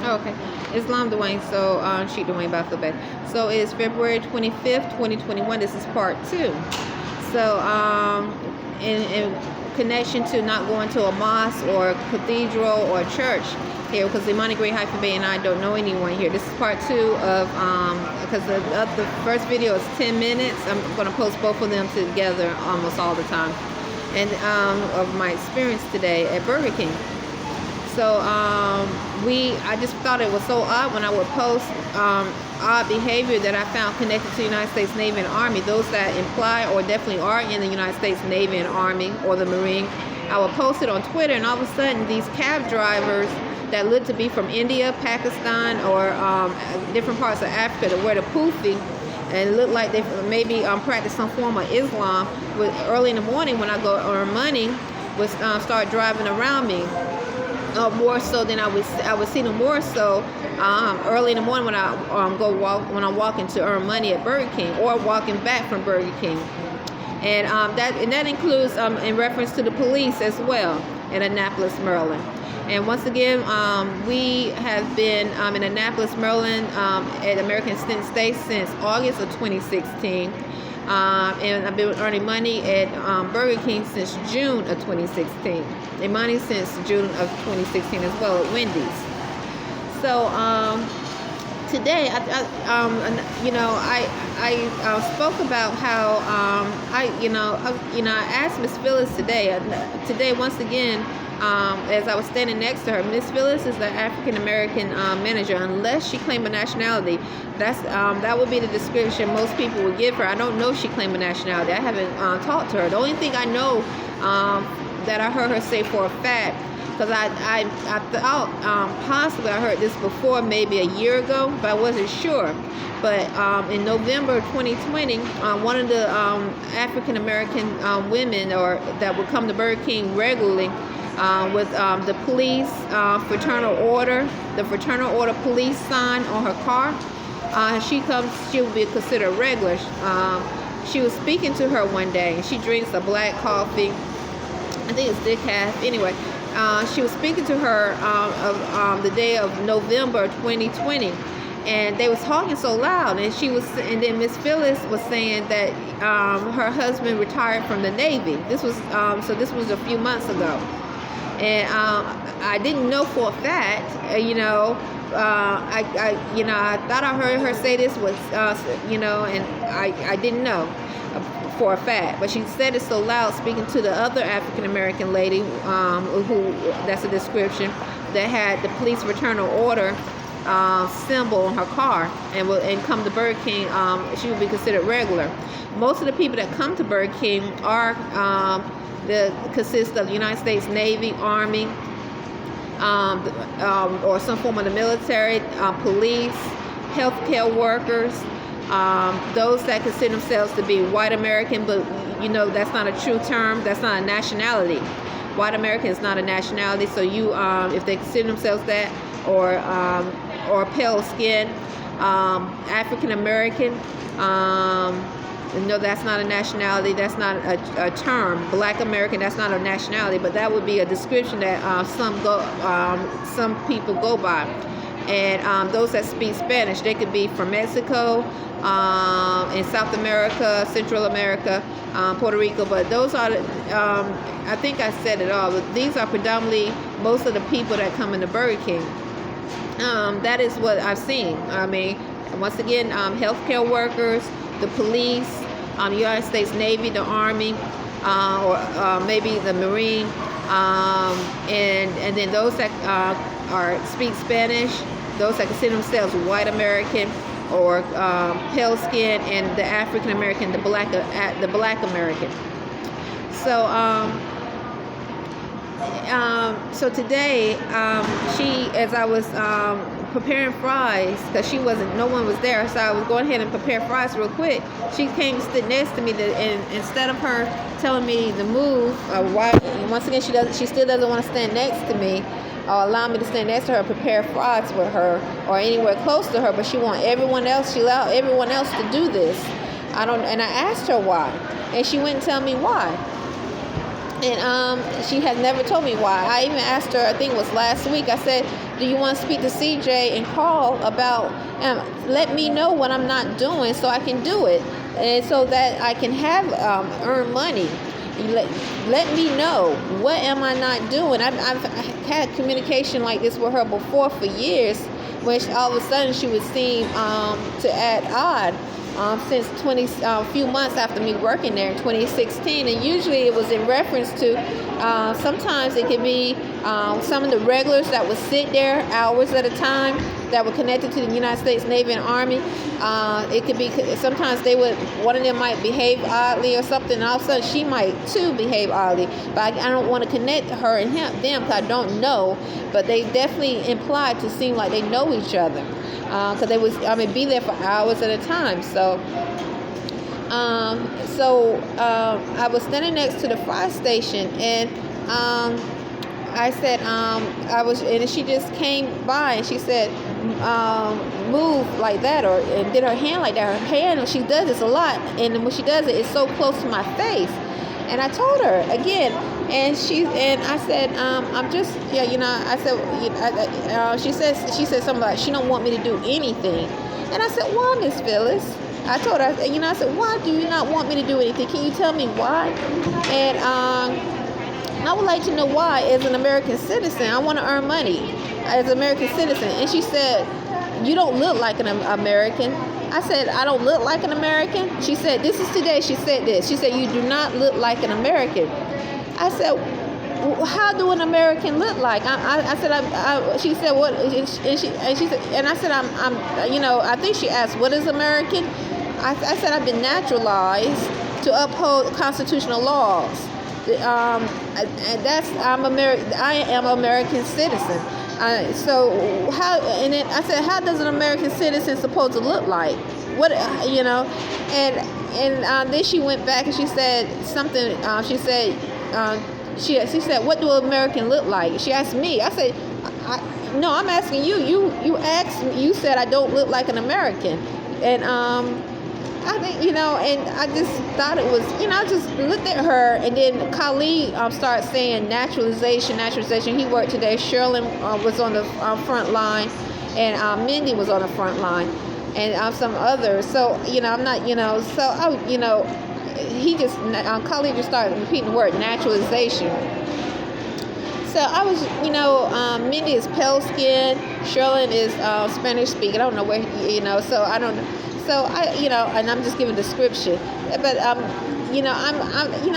Oh, okay. Islam Dwayne, so Sheikh Dwayne Bafubek. So it's February 25th, 2021. This is part 2. So in connection to not going to a mosque or cathedral or church here, because Imani-Great-Bey and I don't know anyone here. This is part 2 of, because the first video is 10 minutes. I'm going to post both of them together almost all the time. And of my experience today at Burger King. So I just thought it was so odd when I would post odd behavior that I found connected to the United States Navy and Army, those that imply or definitely are in the United States Navy and Army or the Marine. I would post it on Twitter, and all of a sudden these cab drivers that look to be from India, Pakistan, or different parts of Africa that wear the poofy and look like they maybe practice some form of Islam, early in the morning when I go earn money, would start driving around me. More so than I would see them more so early in the morning when I'm walking to earn money at Burger King or walking back from Burger King, and that includes in reference to the police as well in Annapolis, Maryland. And once again, we have been in Annapolis, Maryland at American State since August of 2016. And I've been earning money at Burger King since June of 2016. And money since June of 2016 as well at Wendy's. So today, I spoke about how I asked Miss Phyllis today once again. As I was standing next to her, Miss Phyllis is the African American manager, unless she claimed a nationality. That would be the description most people would give her. I don't know if she claimed a nationality. I haven't talked to her. The only thing I know that I heard her say for a fact, because I thought possibly I heard this before, maybe a year ago, but I wasn't sure. But in November 2020, one of the African American women that would come to Burger King regularly with the police fraternal order, the fraternal order police sign on her car. She will be considered regular. She was speaking to her one day, and she drinks a black coffee. I think it's decaf. Anyway, she was speaking to her the day of November 2020. And they was talking so loud, and then Miss Phyllis was saying that her husband retired from the Navy. This was a few months ago, and I didn't know for a fact. I thought I heard her say this was, and I didn't know for a fact. But she said it so loud, speaking to the other African American lady, who that's a description, that had the police fraternal order symbol on her car, and come to Burger King. She would be considered regular. Most of the people that come to Burger King are consist of the United States Navy, Army, or some form of the military, police, healthcare workers, those that consider themselves to be white American, but that's not a true term. That's not a nationality. White American is not a nationality. So if they consider themselves that, or pale skin, African American, no, that's not a nationality. That's not a term. Black American, that's not a nationality, but that would be a description that some people go by. And those that speak Spanish, they could be from Mexico, in South America, Central America, Puerto Rico. But those are, I think I said it all. But these are predominantly most of the people that come into Burger King. That is what I've seen. I mean, once again, healthcare workers, the police, United States Navy, the Army, or maybe the Marine, and then those that speak Spanish, those that consider themselves white American or pale skin, and the African American, the black American. So so today, as I was preparing fries, because no one was there, so I was going ahead and prepare fries real quick. She came and stood next to me, and instead of her telling me to move, once again she still doesn't want to stand next to me, or allow me to stand next to her, prepare fries with her, or anywhere close to her. But she allowed everyone else to do this. And I asked her why, and she wouldn't tell me why. And she has never told me why. I even asked her, I think it was last week, I said, do you want to speak to CJ and Carl about, let me know what I'm not doing so I can do it, and so that I can have earn money. Let me know, what am I not doing? I've had communication like this with her before for years, which all of a sudden she would seem to add odd. Since few months after me working there in 2016, and usually it was in reference to sometimes it could be some of the regulars that would sit there hours at a time that were connected to the United States Navy and Army. It could be sometimes one of them might behave oddly or something, and all of a sudden she might too behave oddly. But I don't want to connect her and them because I don't know, but they definitely implied to seem like they know each other. Because they was, be there for hours at a time. So I was standing next to the fire station, and I said, and she just came by, and she said, move like that, and did her hand like that. Her hand, she does this a lot, and when she does it, it's so close to my face. And I told her again, and I said, I'm just, I said, she said something like she don't want me to do anything. And I said, why, Miss Phyllis? I told her, I said, why do you not want me to do anything? Can you tell me why? And I would like to know why. As an American citizen, I want to earn money as an American citizen. And she said, you don't look like an American. I said, I don't look like an American? She said, this is today. She said this. She said, you do not look like an American. I said, how do an American look like? I said, she said, what? And she said, and I said, I think she asked, what is American? I said, I've been naturalized to uphold constitutional laws. And I am an American citizen. So how? And then I said, how does an American citizen supposed to look like? What, And then she went back and she said something. She said, she said, what do an American look like? She asked me. I said, no, I'm asking you. You asked me. You said I don't look like an American, and I think, and I just thought it was, I just looked at her, and then Khalid started saying naturalization. He worked today. Sherlyn was on the front line, and Mindy was on the front line, and some others. So, I'm not, so Khalid just started repeating the word naturalization. So I was, Mindy is pale skin, Sherlyn is Spanish speaking. I don't know where, so I don't know. So and I'm just giving a description, but I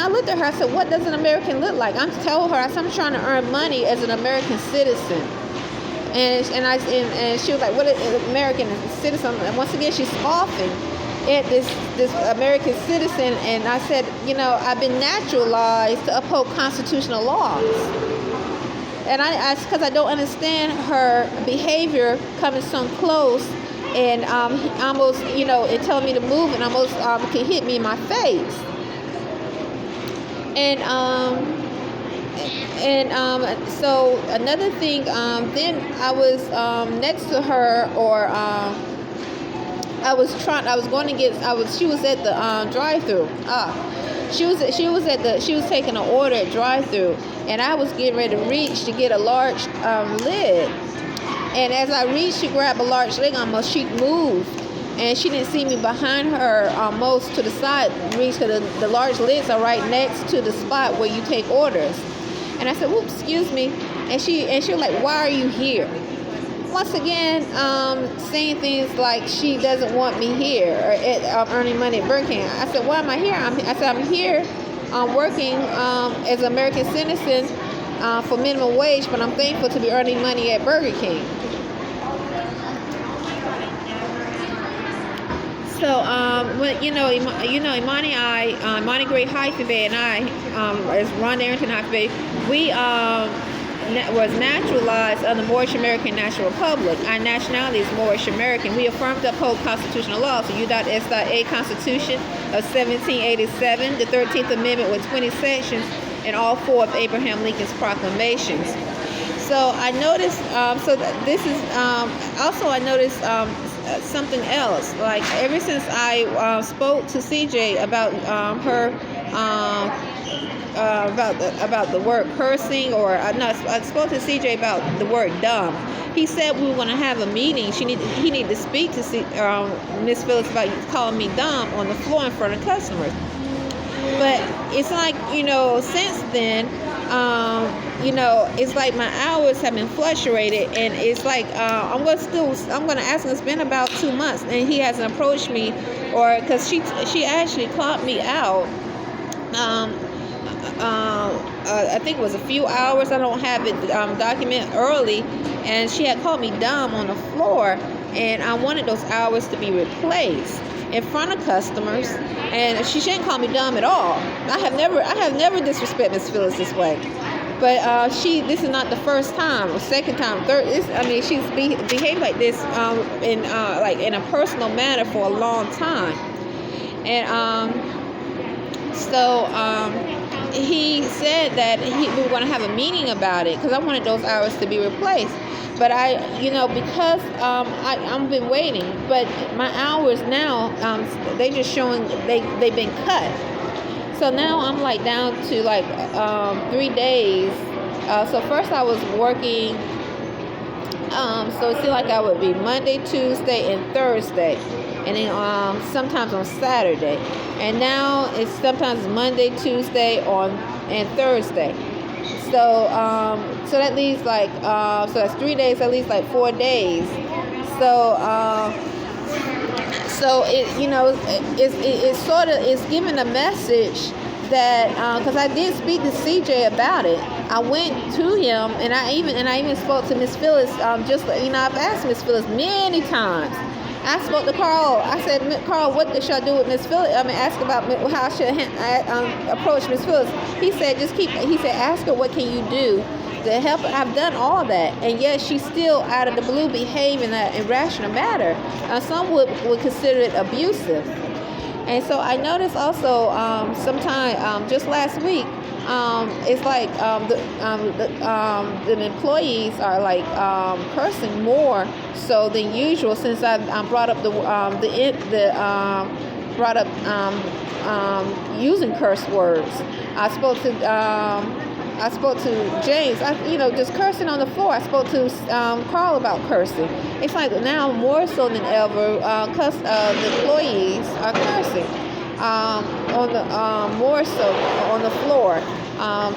looked at her. I said, "What does an American look like?" I'm telling her, I'm trying to earn money as an American citizen, and she was like, "What is an American citizen?" And once again, she's scoffing at this American citizen. And I said, I've been naturalized to uphold constitutional laws, and because I don't understand her behavior coming so close. And almost, it telling me to move, and almost can hit me in my face. And so another thing, then I was next to her, or she was at the drive-through. She was taking an order at drive-through, and I was getting ready to reach to get a large lid. And as I reached, she grabbed a large leg almost. She moved, and she didn't see me behind her almost to the side. Because the large lids are right next to the spot where you take orders. And I said, "Whoops, excuse me." And she was like, "Why are you here?" Once again, saying things like she doesn't want me here, or earning money at Burger King. I said, "Why am I here?" I'm here working as an American citizen for minimum wage, but I'm thankful to be earning money at Burger King. So, Imani Great Arrington-Bey and I, as Ron Arrington-Bey, we was naturalized under Moorish American National Republic. Our nationality is Moorish American. We affirm to uphold constitutional law. So U.S.A. Constitution of 1787, the 13th Amendment with 20 sections, and all 4 of Abraham Lincoln's proclamations. So I noticed, this is, also I noticed something else. Like ever since I spoke to CJ about her about the word cursing, or I spoke to CJ about the word dumb. He said we were going to have a meeting. He needed to speak to Miss Phillips about calling me dumb on the floor in front of customers. But it's like, since then, it's like my hours have been fluctuated, and it's like I'm going to ask him. It's been about 2 months, and he hasn't approached me, or because she actually clocked me out. I think it was a few hours. I don't have it documented early, and she had called me dumb on the floor, and I wanted those hours to be replaced in front of customers, and she shouldn't call me dumb at all. I have never disrespected Miss Phillips this way, but this is not the first time or second time, third. She's behaved like this in a personal manner for a long time, and he said that we were going to have a meeting about it because I wanted those hours to be replaced. But because I've been waiting, but my hours now, they just showing they've been cut. So now I'm like down to 3 days. So first I was working, so it seemed like I would be Monday, Tuesday, and Thursday, and then sometimes on Saturday. And now it's sometimes Monday, Tuesday, and Thursday. So that leaves so that's 3 days. That leaves 4 days. So it's giving a message that because I did speak to CJ about it. I went to him, and I even spoke to Miss Phyllis. I've asked Miss Phyllis many times. I spoke to Carl. I said, Carl, what should I do with Miss Phillips? Ask about how I should approach Miss Phillips. He said, ask her what can you do to help her. I've done all that, and yet she's still out of the blue behaving in an irrational manner. Some would consider it abusive. And so I noticed also sometime just last week, it's like the employees are cursing more so than usual, since I brought up using curse words. I spoke to James. Just cursing on the floor. I spoke to Carl about cursing. It's like now more so than ever, the employees are cursing more so on the floor.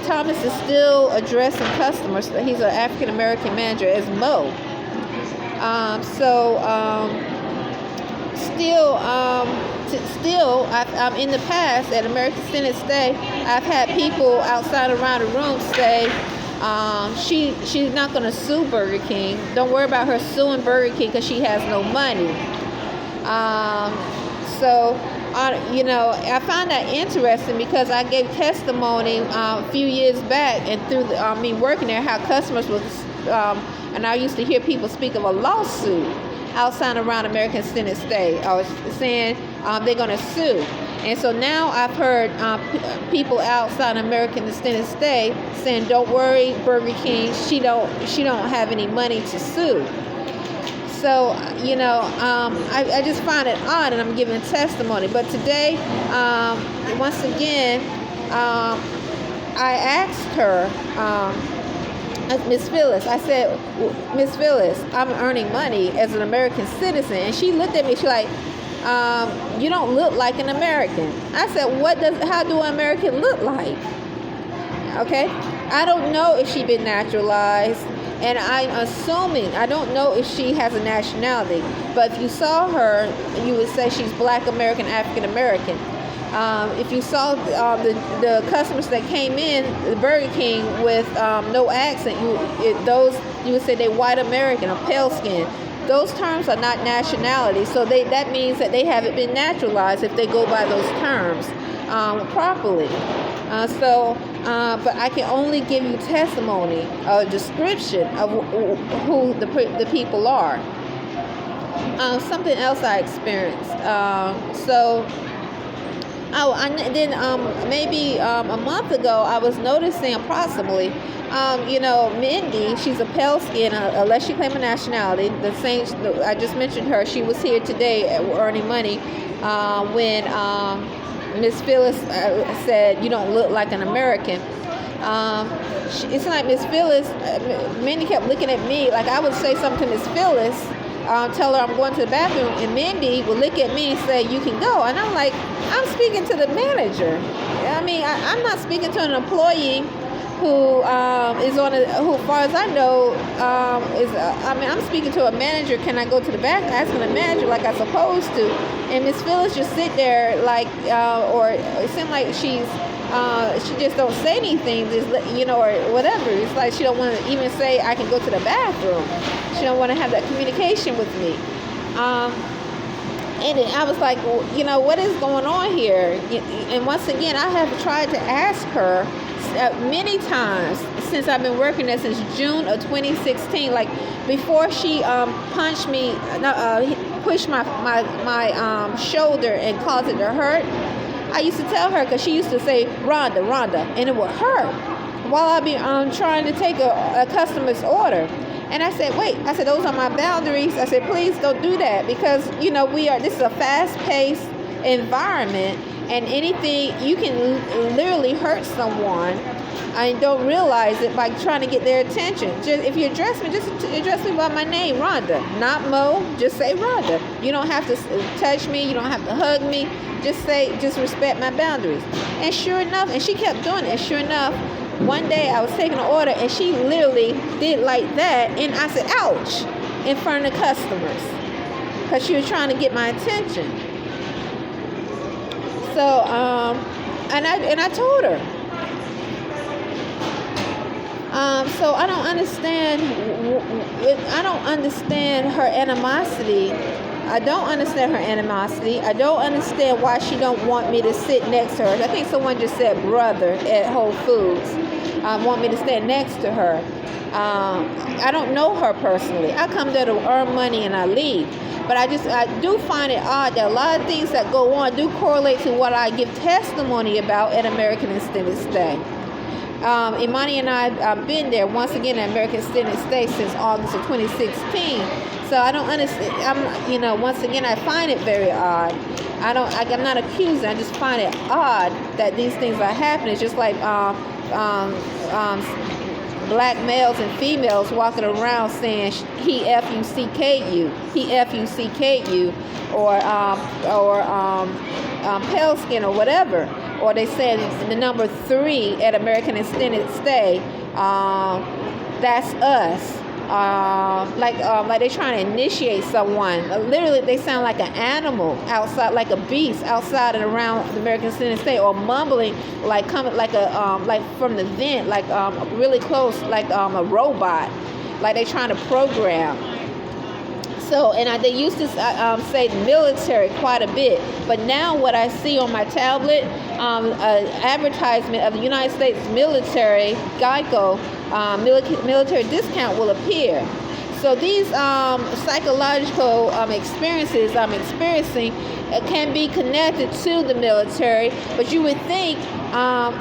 Thomas is still addressing customers. He's an African American manager as Mo. Still, in the past at American Senate Stay, I've had people outside around the room say she's not going to sue Burger King. Don't worry about her suing Burger King because she has no money. I find that interesting because I gave testimony a few years back, and through me working there, how customers was, and I used to hear people speak of a lawsuit outside around American Senate Stay. I was saying they're going to sue. And so now I've heard people outside American Senate Stay saying, don't worry, Burger King, she don't have any money to sue. So, I just find it odd, and I'm giving testimony. But today, once again, I asked her, Miss Phyllis, I said, Miss Phyllis, I'm earning money as an American citizen. And she looked at me, she's like, you don't look like an American. I said, how do an American look like? Okay? I don't know if she's been naturalized. And I'm assuming, I don't know if she has a nationality, but if you saw her, you would say she's Black American, African American. If you saw the customers that came in the Burger King with no accent, you would say they're white American or pale skin. Those terms are not nationality, so that means that they haven't been naturalized if they go by those terms properly. But I can only give you testimony, a description of who the people are. Something else I experienced. Maybe a month ago, I was noticing approximately, Mindy, she's a pale skin, unless she claims a nationality. The same, I just mentioned her. She was here today earning money when Miss Phyllis said, "You don't look like an American." It's like Miss Phyllis, Mindy kept looking at me like I would say something to Miss Phyllis, tell her I'm going to the bathroom, and Mindy would look at me and say, "You can go." And I'm like, I'm speaking to the manager. I mean, I'm not speaking to an employee who is on who, as far as I know, I'm speaking to a manager. Can I go to the bathroom? Asking the manager like I'm supposed to. And Miss Phyllis just sit there like, or it seemed like she just don't say anything, just, or whatever. It's like she don't want to even say I can go to the bathroom. She don't want to have that communication with me. And I was like, well, what is going on here? And once again, I have tried to ask her many times since I've been working there since June of 2016. Like before she pushed my shoulder and caused it to hurt. I used to tell her, because she used to say Rhonda, and it would hurt while I'd be trying to take a customer's order. And I said, wait, those are my boundaries. I said, please don't do that, because, this is a fast-paced environment, and anything, you can literally hurt someone and don't realize it by trying to get their attention. If you address me, just address me by my name, Rhonda, not Mo. Just say Rhonda. You don't have to touch me. You don't have to hug me. Just respect my boundaries. And sure enough, and she kept doing it. And sure enough, one day I was taking an order, and she literally did like that, and I said, ouch, in front of the customers, because she was trying to get my attention. So, and I told her. So I don't understand her animosity. I don't understand why she don't want me to sit next to her. I think someone just said brother at Whole Foods. Want me to stand next to her. I don't know her personally. I come there to earn money and I leave. But I do find it odd that a lot of things that go on do correlate to what I give testimony about at American Extended Stay. Imani and I have been there once again at American Extended Stay since August of 2016. So I don't understand. Once again, I find it very odd. I'm not accusing. I just find it odd that these things are happening. It's just like black males and females walking around saying he F-U-C-K-U, or pale skin or whatever. Or they said the number 3 at American Extended Stay, that's us. Like they're trying to initiate someone. Literally, they sound like an animal outside, like a beast outside and around the American Extended Stay, or mumbling like coming like like from the vent, like really close, like a robot, like they're trying to program. So, and they used to say military quite a bit, but now what I see on my tablet, advertisement of the United States military, Geico, military discount will appear. So these psychological experiences I'm experiencing can be connected to the military, but you would think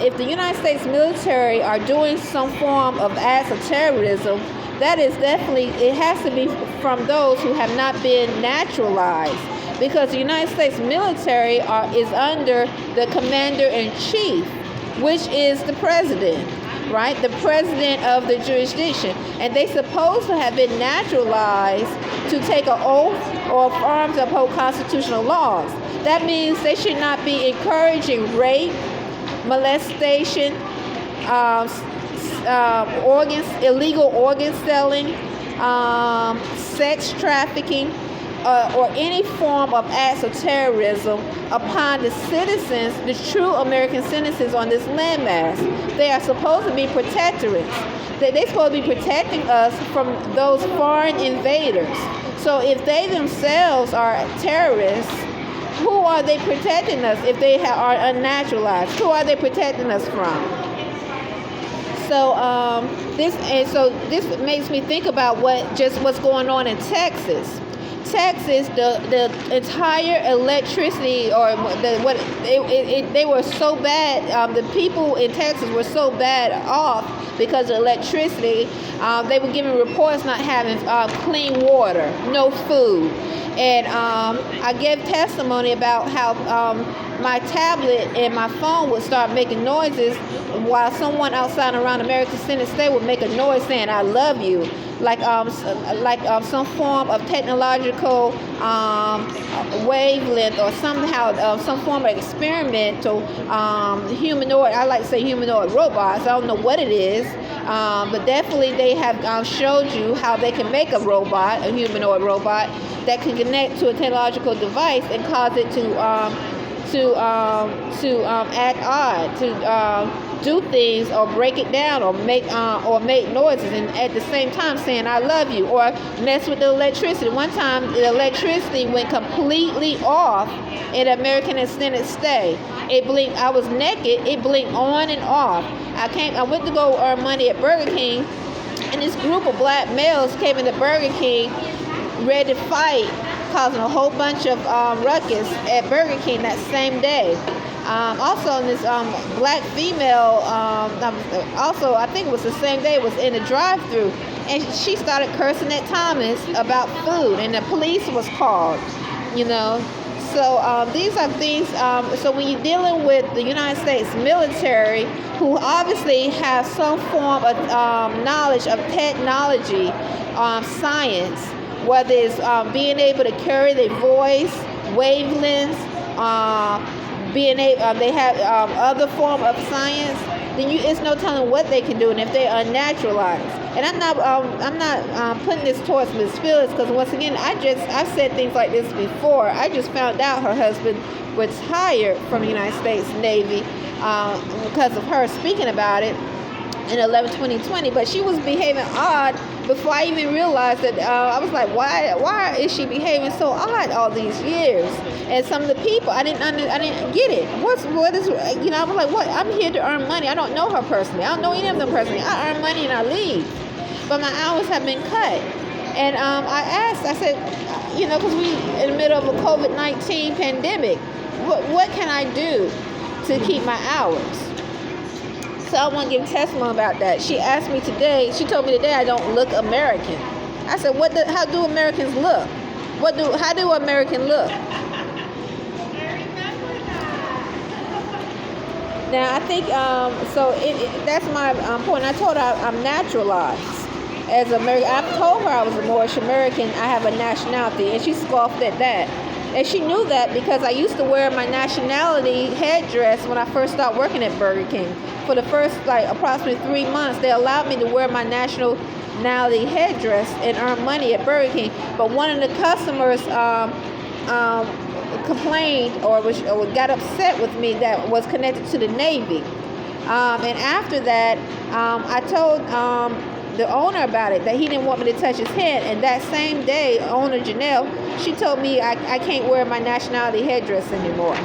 if the United States military are doing some form of acts of terrorism, that is definitely, it has to be from those who have not been naturalized, because the United States military is under the commander-in-chief, which is the president, right? The president of the jurisdiction. And they're supposed to have been naturalized to take an oath or affirm to uphold constitutional laws. That means they should not be encouraging rape, molestation, illegal organ selling, sex trafficking, or any form of acts of terrorism upon the citizens, the true American citizens on this landmass. They are supposed to be protectorates. They're supposed to be protecting us from those foreign invaders. So if they themselves are terrorists, who are they protecting us if they are unnaturalized? Who are they protecting us from? So this makes me think about what's going on in Texas. Texas, the entire electricity, or they were so bad. The people in Texas were so bad off because of electricity. They were giving reports not having clean water, no food. And I gave testimony about how my tablet and my phone would start making noises while someone outside around American Senate State would make a noise saying "I love you," like some form of technological wavelength, or somehow some form of experimental humanoid. I like to say humanoid robots. I don't know what it is, but definitely they have showed you how they can make a robot, a humanoid robot, that can connect to a technological device and cause it to act odd, to do things or break it down or make noises, and at the same time saying "I love you," or mess with the electricity. One time the electricity went completely off in American Extended Stay. It blinked. I was naked. It blinked on and off. I went to go earn money at Burger King, and this group of black males came into Burger King ready to fight, causing a whole bunch of ruckus at Burger King that same day. Also, this black female, also I think it was the same day, was in the drive-thru, and she started cursing at Thomas about food, and the police was called. So these are things. So when you're dealing with the United States military, who obviously have some form of knowledge of technology, science, whether it's being able to carry their voice, wavelengths, they have other form of science, then it's no telling what they can do, and if they are unnaturalized. And I'm not putting this towards Ms. Phillips, because once again, I've said things like this before. I just found out her husband was hired from the United States Navy because of her speaking about it in 11/20/20, but she was behaving odd before I even realized that. I was like, why is she behaving so odd all these years? And some of the people, I didn't get it. What is, I was like, what? I'm here to earn money. I don't know her personally. I don't know any of them personally. I earn money and I leave, but my hours have been cut. And I asked, I said, because we in the middle of a COVID-19 pandemic, what can I do to keep my hours? So I want to give testimony about that. She asked me today, she told me today I don't look American. I said, how do Americans look? How do Americans look? Now I think, that's my point. I told her I'm naturalized as American. I told her I was a Moorish American. I have a nationality, and she scoffed at that. And she knew that because I used to wear my nationality headdress when I first started working at Burger King. For the first approximately 3 months, they allowed me to wear my nationality headdress and earn money at Burger King. But one of the customers complained or got upset with me that was connected to the Navy. And after that, I told the owner about it, that he didn't want me to touch his head. And that same day, owner Janelle, she told me I can't wear my nationality headdress anymore.